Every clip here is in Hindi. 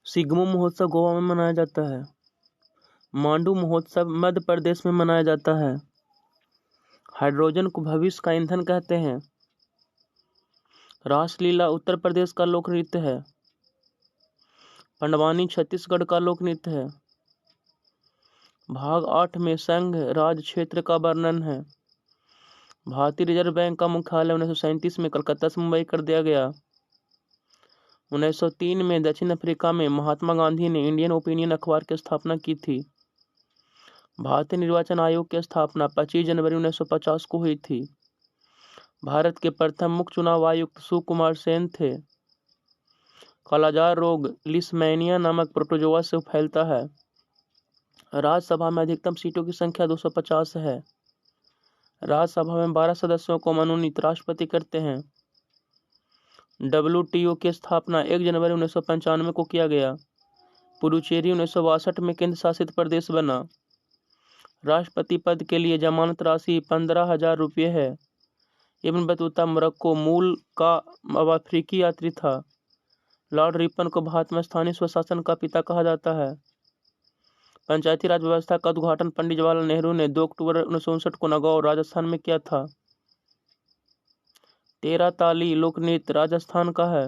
शिग्मो महोत्सव गोवा में मनाया जाता है। मांडू महोत्सव मध्य प्रदेश में मनाया जाता है। हाइड्रोजन को भविष्य का ईंधन कहते हैं। रासलीला उत्तर प्रदेश का लोक नृत्य है। पंडवानी छत्तीसगढ़ का लोक नृत्य है। भाग 8 में संघ राज क्षेत्र का वर्णन है। भारतीय रिजर्व बैंक का मुख्यालय 1937 में कलकत्ता से मुंबई कर दिया गया। 1903 में दक्षिण अफ्रीका में महात्मा गांधी ने इंडियन ओपिनियन अखबार की स्थापना की थी। भारतीय निर्वाचन आयोग की स्थापना 25 जनवरी 1950 को हुई थी। भारत के प्रथम मुख्य चुनाव आयुक्त सुकुमार सेन थे। कालाजार रोग लिस्मैनिया नामक प्रोटोजोआ से फैलता है। राज्यसभा में अधिकतम सीटों की संख्या 250 है। राज्यसभा में 12 सदस्यों को मनोनीत राष्ट्रपति करते हैं। WTO की स्थापना 1 जनवरी 1995 को किया गया। पुडुचेरी 1962 में केंद्र शासित प्रदेश बना। राष्ट्रपति पद के लिए जमानत राशि 15,000 रुपये है। इब्न बतूता मोरक्को मूल का अफ्रीकी यात्री था। लॉर्ड रिपन को भारत में स्थानीय स्वशासन का पिता कहा जाता है। पंचायती राज व्यवस्था का उद्घाटन पंडित जवाहरलाल नेहरू ने 2 अक्टूबर 1959 को नागौर राजस्थान में किया था। 13 ताली लोक नृत्य राजस्थान का है।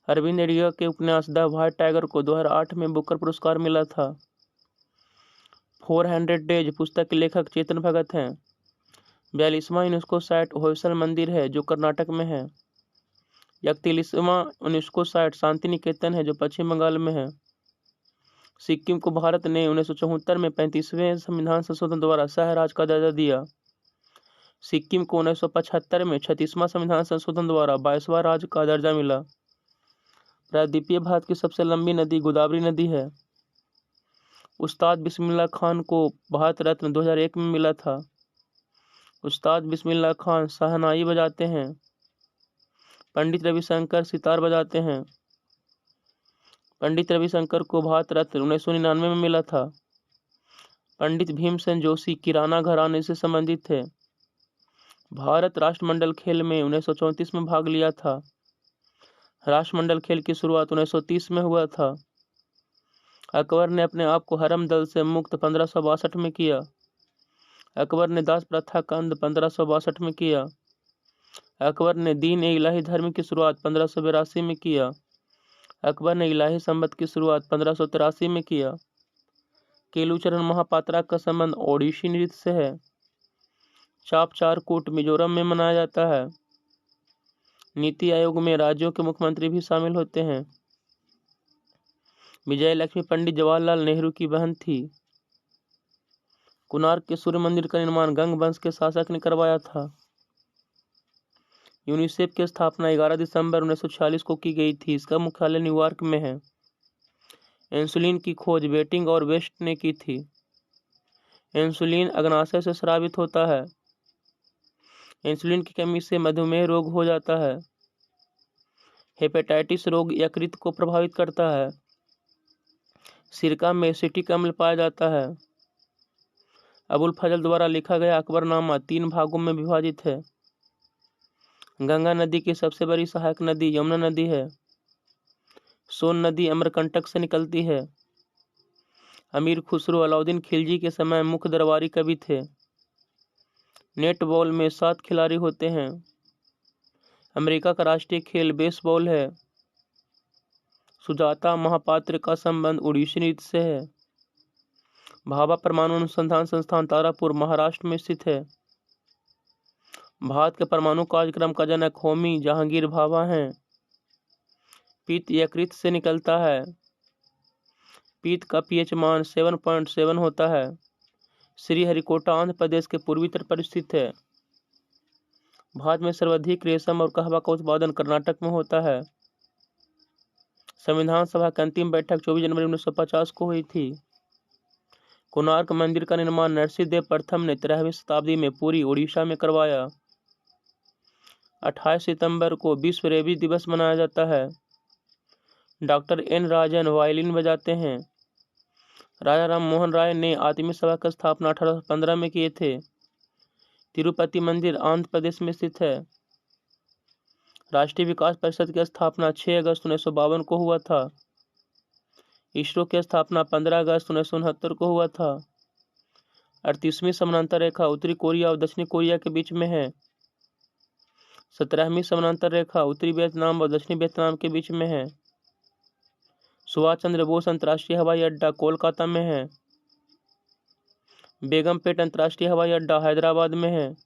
अरविंद एडिगा के उपन्यास द व्हाइट टाइगर को 2008 में बुकर पुरस्कार मिला था। 400 डेज पुस्तक के लेखक चेतन भगत हैं। 42वां यूनेस्को साइट होयसल मंदिर है जो कर्नाटक में है। 41वां यूनेस्को साइट शांति निकेतन है जो पश्चिम बंगाल में है। सिक्किम को भारत ने 1974 में 35वें संविधान संशोधन द्वारा सह राज्य का दर्जा दिया। सिक्किम को 1975 में 36वां संविधान संशोधन द्वारा 22वां राज्य का दर्जा मिला। प्रायद्वीपीय भारत की सबसे लंबी नदी गोदावरी नदी है। उस्ताद बिस्मिल्लाह खान को भारत रत्न 2001 में मिला था। उस्ताद बिस्मिल्लाह खान शहनाई बजाते हैं। पंडित रविशंकर सितार बजाते हैं। पंडित रविशंकर को भारत रत्न 1999 में मिला था। पंडित भीमसेन जोशी किराना घराने से संबंधित थे। भारत राष्ट्रमंडल खेल में 1934 में भाग लिया था। राष्ट्रमंडल खेल की शुरुआत 1930 में हुआ था। अकबर ने अपने आप को हरम दल से मुक्त 1562 में किया। अकबर ने दास प्रथा का अंत 1562 में किया। अकबर ने दीन ए इलाही धर्म की शुरुआत 1582 में किया। अकबर ने इलाही संबत की शुरुआत 1583 में किया। केलुचरण महापात्रा का संबंध ओडिशी नृत्य से है। चाप चारकूट मिजोरम में मनाया जाता है। नीति आयोग में राज्यों के मुख्यमंत्री भी शामिल होते हैं। विजय लक्ष्मी पंडित जवाहरलाल नेहरू की बहन थी। कोणार्क के सूर्य मंदिर का निर्माण गंग वंश के शासक ने करवाया था। यूनिसेफ की स्थापना 11 दिसंबर 1946 को की गई थी। इसका मुख्यालय न्यूयॉर्क में है। इंसुलिन की खोज बेटिंग और वेस्ट ने की थी। इंसुलिन अग्नाशय से स्रावित होता है। इंसुलिन की कमी से मधुमेह रोग हो जाता है। हेपेटाइटिस रोग यकृत को प्रभावित करता है। सिरका में एसिटिक अम्ल पाया जाता है। अबुल फजल द्वारा लिखा गया अकबरनामा 3 भागों में विभाजित है। गंगा नदी की सबसे बड़ी सहायक नदी यमुना नदी है। सोन नदी अमरकंटक से निकलती है। अमीर खुसरो अलाउद्दीन खिलजी के समय मुख्य दरबारी कवि थे। नेटबॉल में 7 खिलाड़ी होते हैं। अमेरिका का राष्ट्रीय खेल बेसबॉल है। सुजाता महापात्र का संबंध उड़ीसी नृत्य से है। भाभा परमाणु अनुसंधान संस्थान तारापुर महाराष्ट्र में स्थित है। भारत के परमाणु कार्यक्रम का जनक होमी जहांगीर भाभा हैं। पित्त यकृत से निकलता है। पित्त का pH मान 7.7 होता है। श्रीहरिकोटा आंध्र प्रदेश के पूर्वी तट पर स्थित है। भारत में सर्वाधिक रेशम और कहवा का उत्पादन कर्नाटक में होता है। संविधान सभा की अंतिम बैठक 24 जनवरी 1950 को हुई थी। कोणार्क मंदिर का निर्माण नरसिंहदेव प्रथम ने 13वीं शताब्दी में पूरी उड़ीसा में करवाया। 28 सितंबर को विश्व रेबीज दिवस मनाया जाता है। डॉक्टर एन राजन वायलिन बजाते हैं। राजा राम मोहन राय ने आत्मीय सभा की स्थापना 1815 में किए थे। तिरुपति मंदिर आंध्र प्रदेश में स्थित है। राष्ट्रीय विकास परिषद की स्थापना 6 अगस्त 1952 को हुआ था। इसरो की स्थापना 15 अगस्त 1969 को हुआ था। 38वीं समानांतर रेखा उत्तरी कोरिया और दक्षिणी कोरिया के बीच में है। 17वीं समानांतर रेखा उत्तरी वियतनाम और दक्षिणी वियतनाम के बीच में है। सुभाष चंद्र बोस अंतर्राष्ट्रीय हवाई अड्डा कोलकाता में है। बेगमपेट अंतर्राष्ट्रीय हवाई अड्डा हैदराबाद में है।